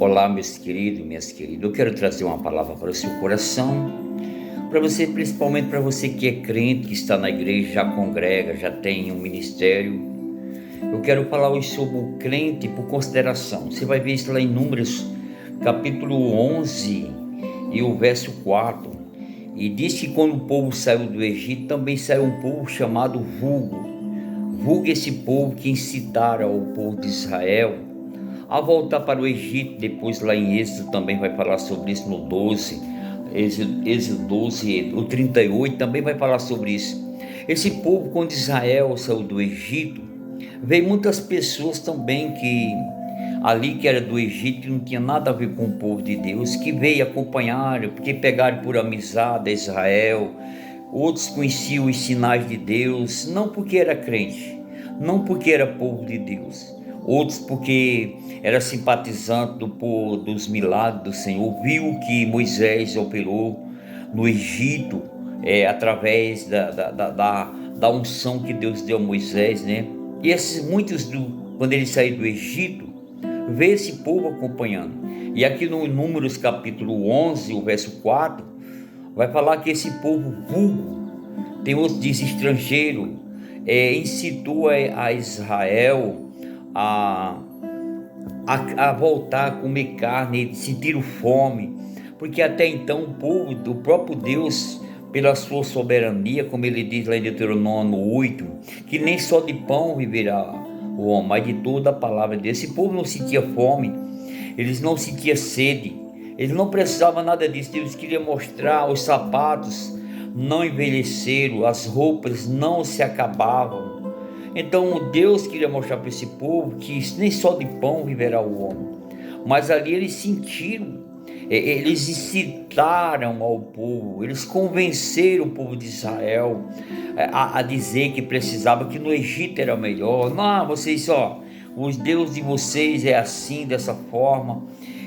Olá, meus queridos, minhas queridas. Eu quero trazer uma palavra para o seu coração, para você, principalmente para você que é crente, que está na igreja, já congrega, já tem um ministério. Eu quero falar hoje sobre o crente por consideração. Você vai ver isso lá em Números, capítulo 11 e o verso 4. E diz que quando o povo saiu do Egito, também saiu um povo chamado Vulgo. Vulgo esse povo que incitaram o povo de Israel a voltar para o Egito. Depois lá em Êxodo também vai falar sobre isso no 12, Êxodo 12, o 38 também vai falar sobre isso. Esse povo, quando Israel saiu do Egito, veio muitas pessoas também que ali que era do Egito, não tinha nada a ver com o povo de Deus, que veio acompanhar, porque pegaram por amizade a Israel. Outros conheciam os sinais de Deus, não porque era crente, não porque era povo de Deus. Outros porque era simpatizante dos milagres do Senhor, viu que Moisés operou no Egito, através da unção que Deus deu a Moisés, né? E quando ele saiu do Egito, vê esse povo acompanhando. E aqui no Números capítulo 11, o verso 4, vai falar que esse povo vulgo, tem outros diz estrangeiro, incitou a Israel a voltar a comer carne, sentiram fome, porque até então o povo do próprio Deus, pela sua soberania, como ele diz lá em Deuteronômio 8, que nem só de pão viverá o homem, mas de toda a palavra de Deus. Esse povo não sentia fome, eles não sentiam sede, eles não precisavam nada disso. Deus queria mostrar: os sapatos não envelheceram, as roupas não se acabavam. Então Deus queria mostrar para esse povo que nem só de pão viverá o homem. Mas ali eles sentiram, eles incitaram ao povo, eles convenceram o povo de Israel a dizer que precisava, que no Egito era melhor. Não, vocês os deuses de vocês é assim, dessa forma.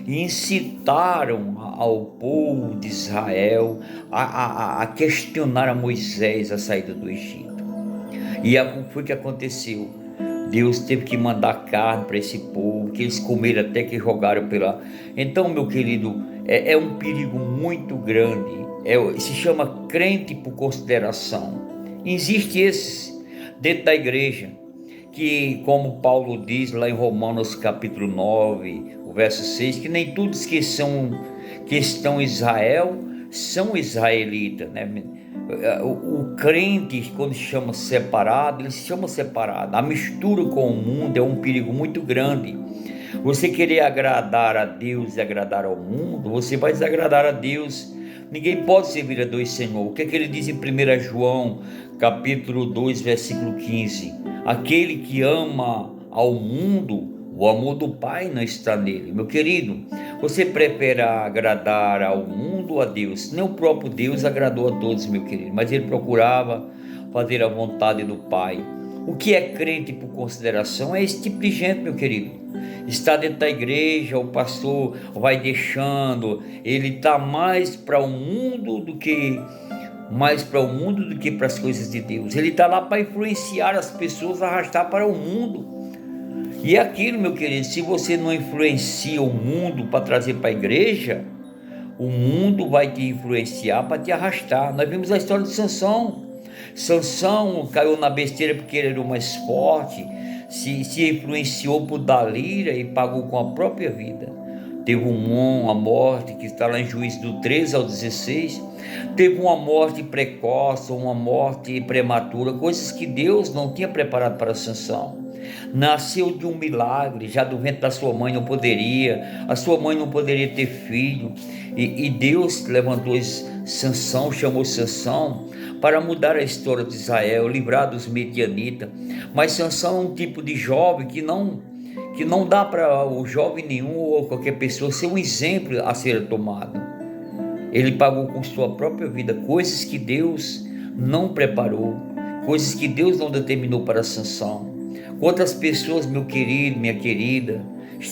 E incitaram ao povo de Israel a questionar a Moisés a saída do Egito. E foi que aconteceu. Deus teve que mandar carne para esse povo, que eles comeram até que jogaram pela... Então, meu querido, é um perigo muito grande. Se chama crente por consideração. Existe esses dentro da igreja, que, como Paulo diz lá em Romanos capítulo 9, o verso 6, que nem todos que estão em Israel são israelitas, né? O crente, quando se chama separado, ele se chama separado. A mistura com o mundo é um perigo muito grande. Você querer agradar a Deus e agradar ao mundo, você vai desagradar a Deus. Ninguém pode servir a dois senhores. O que é que ele diz em 1 João capítulo 2, versículo 15? Aquele que ama ao mundo, o amor do Pai não está nele. Meu querido, você prefere agradar ao mundo ou a Deus? Nem o próprio Deus agradou a todos, meu querido, mas ele procurava fazer a vontade do Pai. O que é crente por consideração é esse tipo de gente, meu querido. Está dentro da igreja, o pastor vai deixando, ele está mais para o mundo do que para as coisas de Deus. Ele está lá para influenciar as pessoas, arrastar para o mundo. E é aquilo, meu querido, se você não influencia o mundo para trazer para a igreja, o mundo vai te influenciar para te arrastar. Nós vimos a história de Sansão. Sansão caiu na besteira porque ele era o mais forte, se influenciou por Dalila e pagou com a própria vida. Teve uma morte que está lá em Juízes do 13 ao 16. Teve uma morte precoce, uma morte prematura, coisas que Deus não tinha preparado para Sansão. Nasceu de um milagre, já do ventre da sua mãe a sua mãe não poderia ter filho, e Deus levantou Sansão, chamou Sansão para mudar a história de Israel, livrar dos medianitas. Mas Sansão é um tipo de jovem que não dá para o jovem nenhum ou qualquer pessoa ser um exemplo a ser tomado. Ele pagou com sua própria vida coisas que Deus não preparou, coisas que Deus não determinou para Sansão. Quantas pessoas, meu querido, minha querida,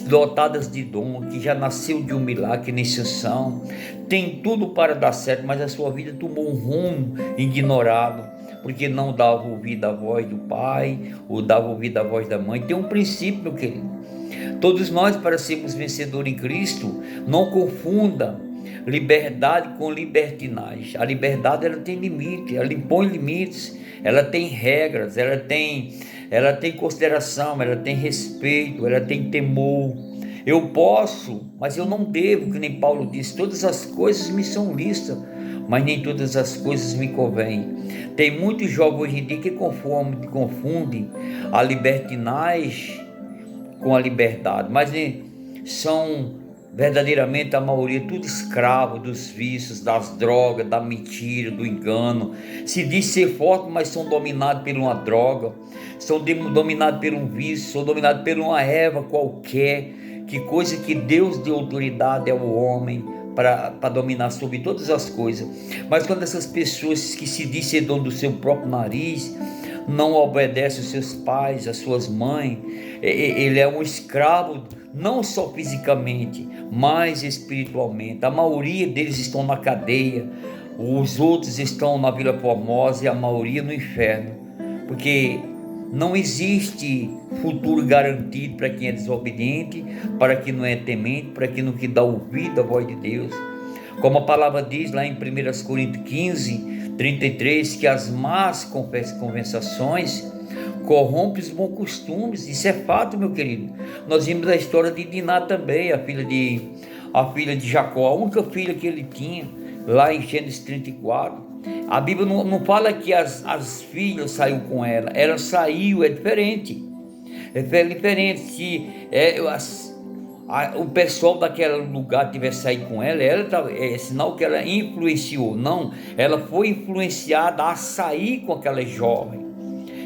dotadas de dom, que já nasceu de um milagre, que nem Sansão, tem tudo para dar certo, mas a sua vida tomou um rumo ignorado, porque não dava ouvido à voz do pai, ou dava ouvido à voz da mãe. Tem um princípio, meu querido. Todos nós, para sermos vencedores em Cristo, não confunda liberdade com libertinagem. A liberdade, ela tem limite, ela impõe limites, ela tem regras, ela tem consideração, ela tem respeito, ela tem temor. Eu posso, mas eu não devo, que nem Paulo disse, todas as coisas me são lícitas, mas nem todas as coisas me convêm. Tem muitos jovens hoje em dia que confundem a libertinagem com a liberdade, mas são verdadeiramente a maioria tudo escravo dos vícios, das drogas, da mentira, do engano. Se diz ser forte, mas são dominados por uma droga, são dominados por um vício, são dominados por uma erva qualquer. Que coisa que Deus deu autoridade ao homem para dominar sobre todas as coisas. Mas quando essas pessoas que se dizem ser dono do seu próprio nariz, não obedecem aos seus pais, às suas mães, ele é um escravo, não só fisicamente, mas espiritualmente. A maioria deles estão na cadeia, os outros estão na Vila Formosa e a maioria no inferno, porque não existe futuro garantido para quem é desobediente, para quem não é temente, para quem não dá ouvido à voz de Deus. Como a palavra diz lá em 1 Coríntios 15, 33, que as más conversações corrompem os bons costumes. Isso é fato, meu querido. Nós vimos a história de Diná também, a filha de Jacó, a única filha que ele tinha, lá em Gênesis 34. A Bíblia não fala que as filhas saíram com ela saiu, é diferente. É diferente. Se o pessoal daquele lugar tivesse saído com ela é sinal que ela influenciou. Não, ela foi influenciada a sair com aquela jovem.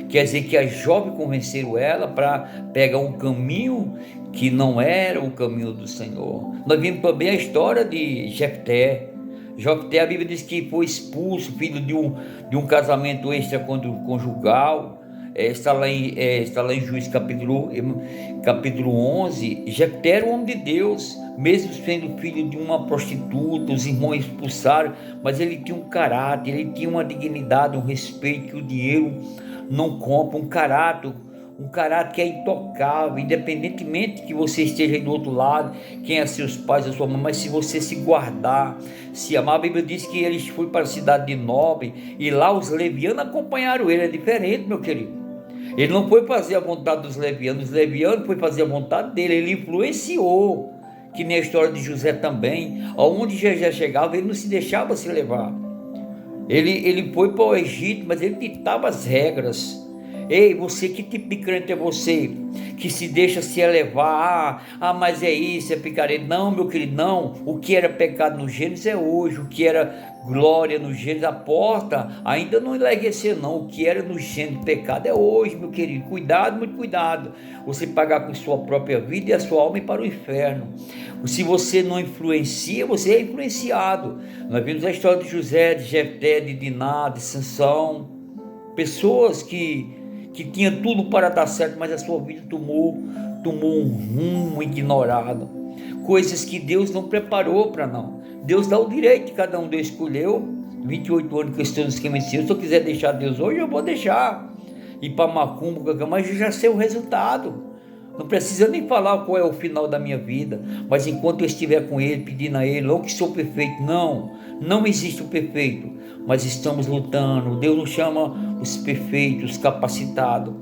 Quer dizer que as jovens convenceram ela para pegar um caminho que não era o caminho do Senhor. Nós vimos também a história de Jefté. A Bíblia diz que foi expulso, filho de um casamento extraconjugal. Está lá em Juízes capítulo 11. Jefté era um homem de Deus, mesmo sendo filho de uma prostituta, os irmãos expulsaram, mas ele tinha um caráter, ele tinha uma dignidade, um respeito que o dinheiro não compra, um caráter que é intocável, independentemente que você esteja aí do outro lado, quem é seus pais, a sua mãe, mas se você se guardar, se amar. A Bíblia diz que eles foram para a cidade de Nob, e lá os levianos acompanharam ele. É diferente, meu querido. Ele não foi fazer a vontade dos levianos, os levianos foi fazer a vontade dele, ele influenciou, que nem a história de José também, aonde José chegava, ele não se deixava se levar. Ele foi para o Egito, mas ele ditava as regras. Ei, você, que tipo de crente é você que se deixa se elevar? Mas é isso, é picareta. Não, meu querido, não. O que era pecado no Gênesis é hoje. O que era glória no Gênesis, a porta ainda não enlargueceu, não. O que era no Gênesis pecado é hoje, meu querido. Cuidado, muito cuidado. Você pagar com sua própria vida e a sua alma ir para o inferno. Se você não influencia, você é influenciado. Nós vimos a história de José, de Jefté, de Diná, de Sansão. Pessoas que tinha tudo para dar certo, mas a sua vida tomou um rumo ignorado, coisas que Deus não preparou para não. Deus dá o direito de cada um de escolheu. 28 anos que eu estou no esquema de Deus. Se eu quiser deixar Deus hoje, eu vou deixar, ir para Macumba, mas eu já sei o resultado. Não precisa nem falar qual é o final da minha vida, mas enquanto eu estiver com Ele, pedindo a Ele, não que sou perfeito, não existe o perfeito, mas estamos lutando. Deus não chama os perfeitos, os capacitados,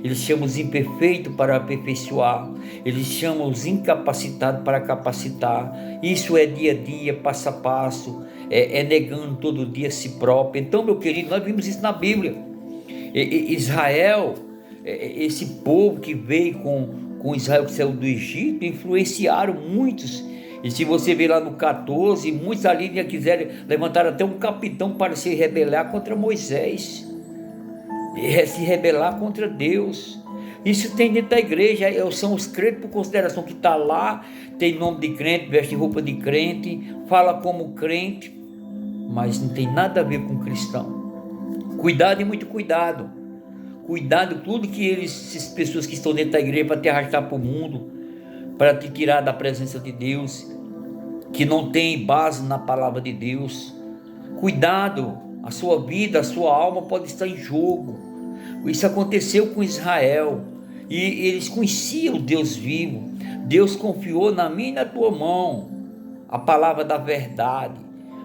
Ele chama os imperfeitos para aperfeiçoar, Ele chama os incapacitados para capacitar. Isso é dia a dia, passo a passo, é negando todo dia a si próprio. Então, meu querido, nós vimos isso na Bíblia. Israel, esse povo que veio com Israel, que saiu do Egito, influenciaram muitos. E se você ver lá no 14, muitos ali quiseram levantar até um capitão para se rebelar contra Moisés, se rebelar contra Deus. Isso tem dentro da igreja, são os crentes por consideração, que está lá, tem nome de crente, veste roupa de crente, fala como crente, mas não tem nada a ver com cristão. Cuidado e muito cuidado. Cuidado, tudo que essas pessoas que estão dentro da igreja para te arrastar para o mundo, para te tirar da presença de Deus, que não tem base na palavra de Deus. Cuidado, a sua vida, a sua alma pode estar em jogo. Isso aconteceu com Israel, e eles conheciam o Deus vivo. Deus confiou na minha e na tua mão a palavra da verdade.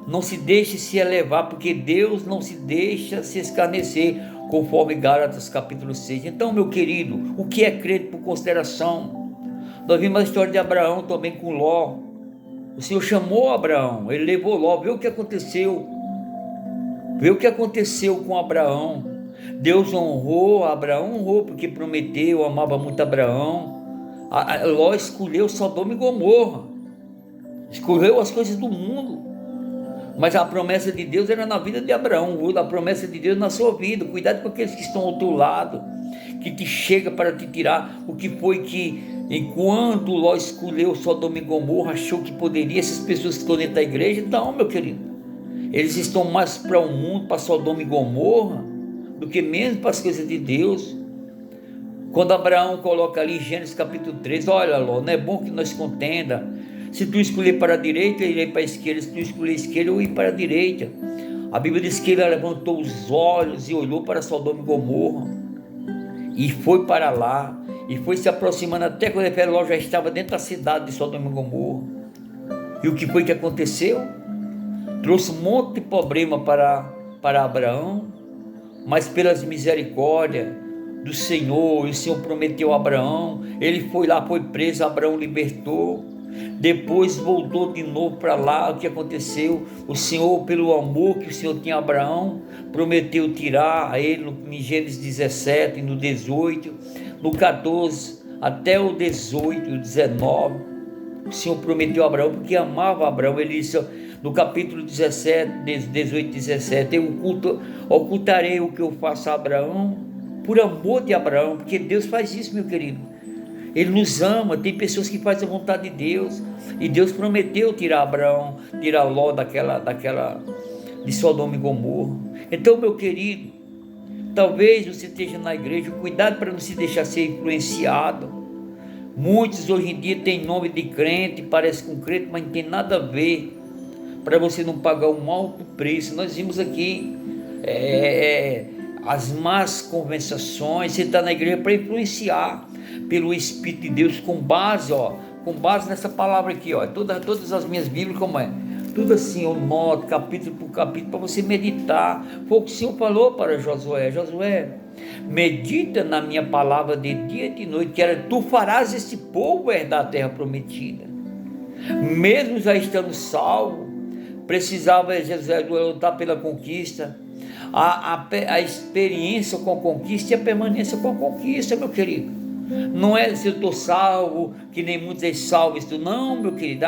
Não se deixe se elevar, porque Deus não se deixa se escarnecer, conforme Gálatas capítulo 6. Então, meu querido, o que é crédito por consideração? Nós vimos a história de Abraão também com Ló. O Senhor chamou Abraão, ele levou Ló. Vê o que aconteceu. Vê o que aconteceu com Abraão. Deus honrou Abraão, honrou porque prometeu, amava muito Abraão. Ló escolheu Sodoma e Gomorra, escolheu as coisas do mundo, mas a promessa de Deus era na vida de Abraão, a promessa de Deus na sua vida. Cuidado com aqueles que estão ao teu lado, que te chega para te tirar o que foi que, enquanto Ló escolheu Sodoma e Gomorra, achou que poderia. Essas pessoas que estão dentro da igreja, não, meu querido, eles estão mais para o mundo, para Sodoma e Gomorra, do que mesmo para as coisas de Deus. Quando Abraão coloca ali em Gênesis capítulo 3, olha, Ló, não é bom que nós contenda. Se tu escolher para a direita, eu irei para a esquerda. Se tu escolher a esquerda, eu irei para a direita. A Bíblia diz que ele levantou os olhos e olhou para Sodoma e Gomorra, e foi para lá, e foi se aproximando até quando ele Ló já estava dentro da cidade de Sodoma e Gomorra. E o que foi que aconteceu? Trouxe um monte de problema para Abraão, mas pelas misericórdias do Senhor, o Senhor prometeu a Abraão. Ele foi lá, foi preso, Abraão libertou, depois voltou de novo para lá. O que aconteceu? O Senhor, pelo amor que o Senhor tinha a Abraão, prometeu tirar a ele em Gênesis 17, no 18, no 14 até o 18, o 19. O Senhor prometeu a Abraão porque amava Abraão. Ele disse no capítulo 17, 18, 17, eu ocultarei o que eu faço a Abraão por amor de Abraão, porque Deus faz isso, meu querido. Ele nos ama. Tem pessoas que fazem a vontade de Deus, e Deus prometeu tirar Abraão, tirar Ló daquela de Sodoma e Gomorra. Então, meu querido, talvez você esteja na igreja, cuidado para não se deixar ser influenciado. Muitos hoje em dia têm nome de crente, parece com crente, mas não tem nada a ver, para você não pagar um alto preço. Nós vimos aqui as más conversações. Você está na igreja para influenciar pelo Espírito de Deus, com base nessa palavra aqui, todas as minhas Bíblias, como é? Tudo assim, eu noto, capítulo por capítulo, para você meditar. Foi o que o Senhor falou para Josué: Josué, medita na minha palavra de dia e de noite, que era tu farás este povo herdar a terra prometida. Mesmo já estando salvo, precisava Josué lutar pela conquista. A experiência com a conquista e a permanência com a conquista, meu querido. Não é se eu estou salvo, que nem muitos é salvos. Não, meu querido.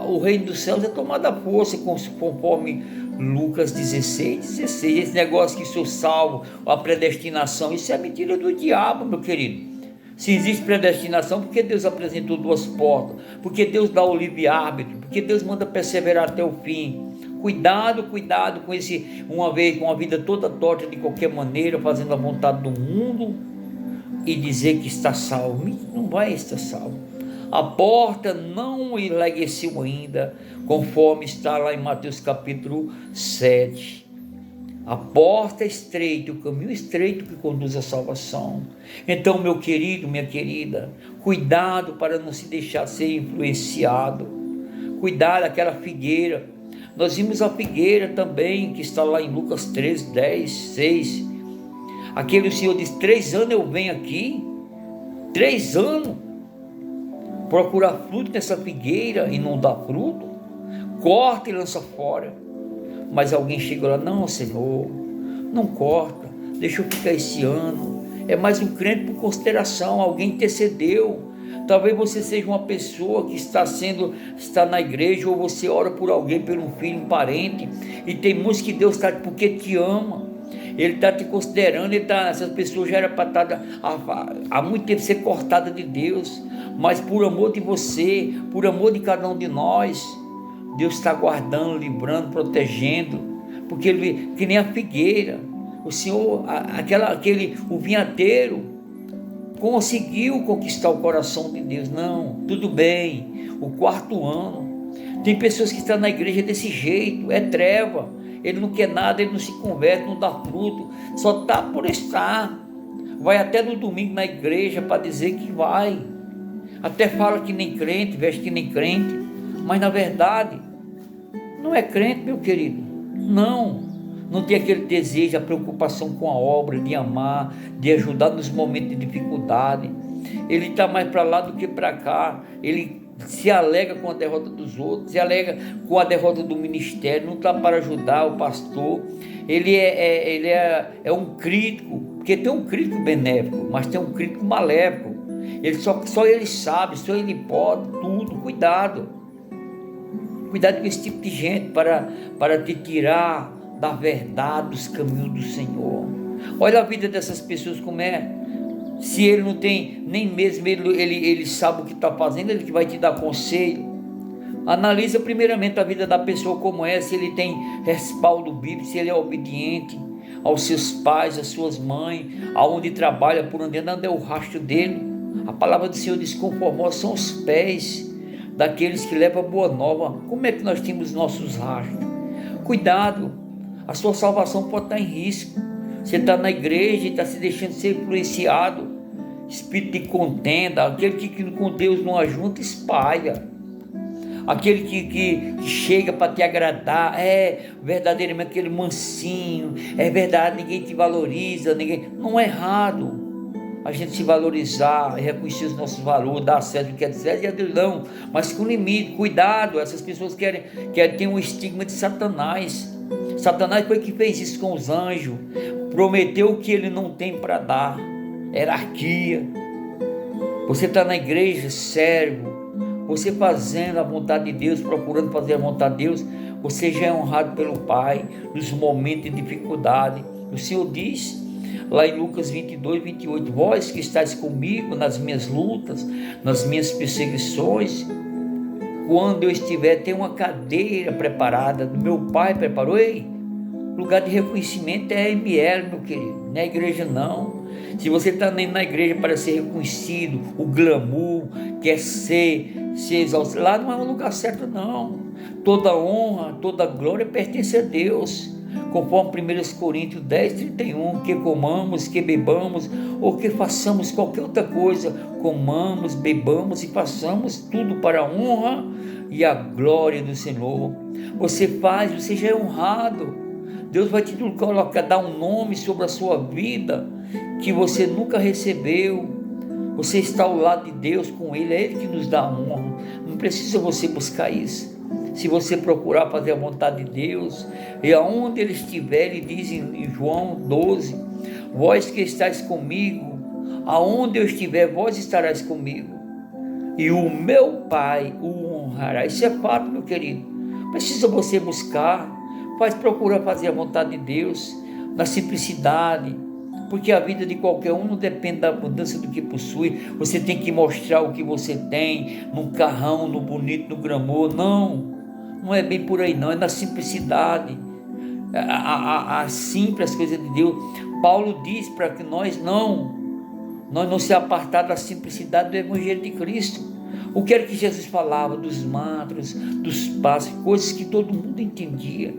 O reino dos céus é tomado à força, conforme Lucas 16. Esse negócio que sou salvo, a predestinação, isso é mentira do diabo, meu querido. Se existe predestinação, porque Deus apresentou duas portas, porque Deus dá o livre-árbitro, porque Deus manda perseverar até o fim. Cuidado com uma vida toda torta de qualquer maneira, fazendo a vontade do mundo e dizer que está salvo. Não vai estar salvo. A porta não enlagueceu ainda, conforme está lá em Mateus capítulo 7. A porta é estreita, o caminho estreito que conduz à salvação. Então, meu querido, minha querida, cuidado para não se deixar ser influenciado. Cuidado, aquela figueira. Nós vimos a figueira também, que está lá em Lucas 13, 10, 6. Aquele Senhor diz: 3 anos eu venho aqui, 3 anos, procurar fruto nessa figueira e não dá fruto, corta e lança fora. Mas alguém chega lá: não, Senhor, não corta, deixa eu ficar esse ano. É mais um crente por consideração, alguém intercedeu. Talvez você seja uma pessoa que está na igreja, ou você ora por alguém, por um filho, um parente, e tem muitos que Deus está, porque te ama, Ele está te considerando, essas pessoas já eram para estar há muito tempo ser cortada de Deus, mas por amor de você, por amor de cada um de nós, Deus está guardando, livrando, protegendo, porque Ele, que nem a figueira, o Senhor, o vinhateiro, conseguiu conquistar o coração de Deus. Não, tudo bem, o 4º ano, tem pessoas que estão na igreja desse jeito, é treva, ele não quer nada, ele não se converte, não dá fruto, só está por estar, vai até no domingo na igreja para dizer que vai, Até fala que nem crente, veste que nem crente, mas na verdade não é crente, meu querido. Não tem aquele desejo, a preocupação com a obra, de amar, de ajudar nos momentos de dificuldade. Ele está mais para lá do que para cá. Ele se alega com a derrota dos outros, se alega com a derrota do ministério, não está para ajudar o pastor. Ele é um crítico, porque tem um crítico benéfico, mas tem um crítico maléfico. Só ele sabe, só ele pode tudo. Cuidado com esse tipo de gente, para te tirar da verdade, dos caminhos do Senhor. Olha a vida dessas pessoas como é. Se ele não tem, nem mesmo ele sabe o que está fazendo, ele que vai te dar conselho. Analisa primeiramente a vida da pessoa como é, se ele tem respaldo bíblico, se ele é obediente aos seus pais, às suas mães, aonde trabalha, por onde anda é o rastro dele. A palavra do Senhor diz: conformosos são os pés daqueles que levam a boa nova. Como é que nós temos nossos rastros? Cuidado, a sua salvação pode estar em risco. Você está na igreja e está se deixando ser influenciado. Espírito de contenda, aquele que com Deus não ajunta, espalha. Aquele que chega para te agradar, é verdadeiramente aquele mansinho, é verdade, ninguém te valoriza, não é errado a gente se valorizar, reconhecer os nossos valores, dar certo o que é de certo e a Deus não, mas com limite. Cuidado, essas pessoas querem ter um estigma de Satanás. Satanás foi que fez isso com os anjos, prometeu o que ele não tem para dar, hierarquia. Você está na igreja, servo, você fazendo a vontade de Deus, procurando fazer a vontade de Deus, você já é honrado pelo Pai, nos momentos de dificuldade. O Senhor diz, lá em Lucas 22, 28, vós que estáis comigo nas minhas lutas, nas minhas perseguições, quando eu estiver, tem uma cadeira preparada, do meu Pai preparou. Ei, lugar de reconhecimento é a ML, meu querido, não é a igreja não. Se você está na igreja para ser reconhecido, o glamour, quer ser exaltado, lá não é um lugar certo não. Toda honra, toda glória pertence a Deus, conforme 1 Coríntios 10, 31, que comamos, que bebamos, ou que façamos qualquer outra coisa, comamos, bebamos e façamos tudo para a honra e a glória do Senhor. Você já é honrado. Deus vai te colocar, dar um nome sobre a sua vida que você nunca recebeu. Você está ao lado de Deus, com Ele, é Ele que nos dá a honra. Não precisa você buscar isso. Se você procurar fazer a vontade de Deus, e aonde Ele estiver, Ele diz em João 12, vós que estáis comigo, aonde eu estiver, vós estarás comigo, e o meu Pai o honrará. Isso é fato, meu querido. Precisa você buscar, procurar fazer a vontade de Deus, na simplicidade, porque a vida de qualquer um não depende da abundância do que possui. Você tem que mostrar o que você tem, no carrão, no bonito, no glamour. Não é bem por aí não, é na simplicidade, a simples coisas de Deus. Paulo diz para que nós não se apartar da simplicidade do Evangelho de Cristo. O que era que Jesus falava? Dos mantras, dos passos, coisas que todo mundo entendia.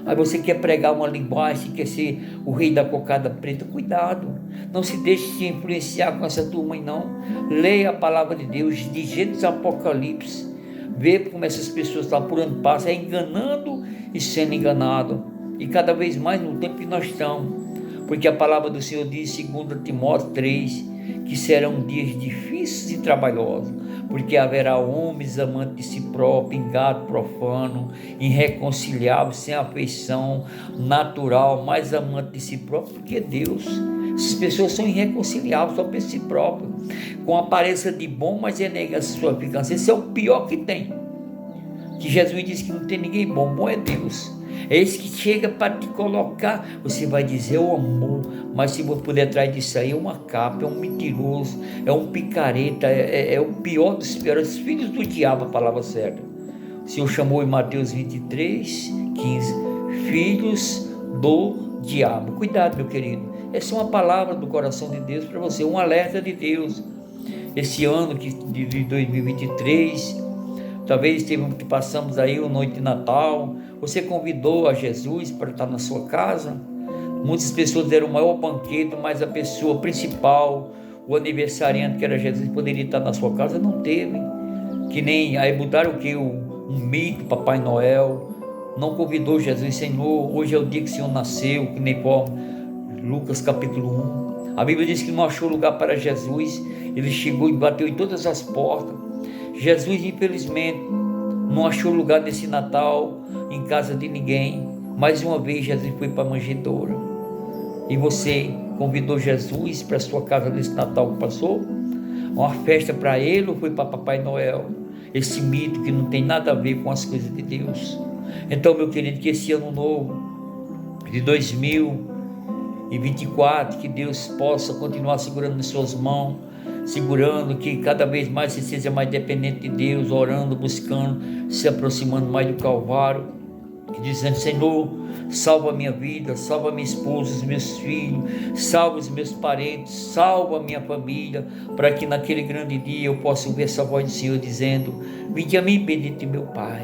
Aí você quer pregar uma linguagem, quer ser o rei da cocada preta, cuidado, não se deixe se influenciar com essa turma aí não. Leia a palavra de Deus, de Gênesis a Apocalipse, vê como essas pessoas estão por onde passam, enganando e sendo enganado, e cada vez mais no tempo que nós estamos, porque a palavra do Senhor diz, 2 Timóteo 3, que serão dias difíceis e trabalhosos, porque haverá homens amantes de si próprio, ingrato, profano, irreconciliável, sem afeição natural, mais amante de si próprio do que Deus. Essas pessoas são irreconciliáveis, só para si próprio, com aparência de bom, mas renega a sua eficácia. Esse é o pior que tem, que Jesus disse que não tem ninguém bom, bom é Deus. É esse que chega para te colocar, você vai dizer o amor, mas se você puder atrás disso aí, é uma capa, é um mentiroso, é um picareta, é o pior dos piores, filhos do diabo, a palavra certa. O Senhor chamou em Mateus 23, 15, filhos do diabo. Cuidado, meu querido, essa é uma palavra do coração de Deus para você, um alerta de Deus. Esse ano de 2023, talvez que passamos aí uma noite de Natal, você convidou a Jesus para estar na sua casa. Muitas pessoas deram o maior banquete, mas a pessoa principal, o aniversariante que era Jesus poderia estar na sua casa, não teve. Que nem aí botaram o que? Um mito, Papai Noel, não convidou Jesus. Senhor, hoje é o dia que o Senhor nasceu, que nem como Lucas capítulo 1. A Bíblia diz que não achou lugar para Jesus, ele chegou e bateu em todas as portas. Jesus, infelizmente, não achou lugar nesse Natal em casa de ninguém. Mais uma vez, Jesus foi para a manjedoura. E você convidou Jesus para a sua casa nesse Natal que passou? Uma festa para ele ou foi para Papai Noel? Esse mito que não tem nada a ver com as coisas de Deus. Então, meu querido, que esse ano novo de 2024, que Deus possa continuar segurando nas suas mãos, segurando, que cada vez mais você seja mais dependente de Deus, orando, buscando, se aproximando mais do Calvário, dizendo: Senhor, salva a minha vida, salva a minha esposa, os meus filhos, salva os meus parentes, salva a minha família, para que naquele grande dia eu possa ouvir essa voz do Senhor dizendo: vinde a mim, bendito meu Pai,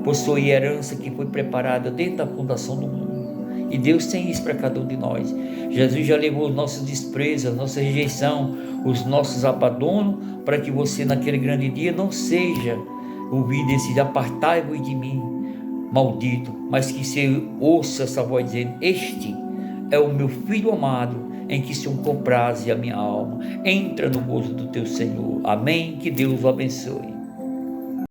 possui herança que foi preparada desde a fundação do mundo. E Deus tem isso para cada um de nós. Jesus já levou os nossos desprezos, a nossa rejeição, os nossos abandonos, para que você naquele grande dia não seja ouvido esse: apartai-vos de mim, maldito, mas que você ouça essa voz dizendo: este é o meu filho amado, em que se compraze a minha alma. Entra no gozo do teu Senhor. Amém. Que Deus o abençoe.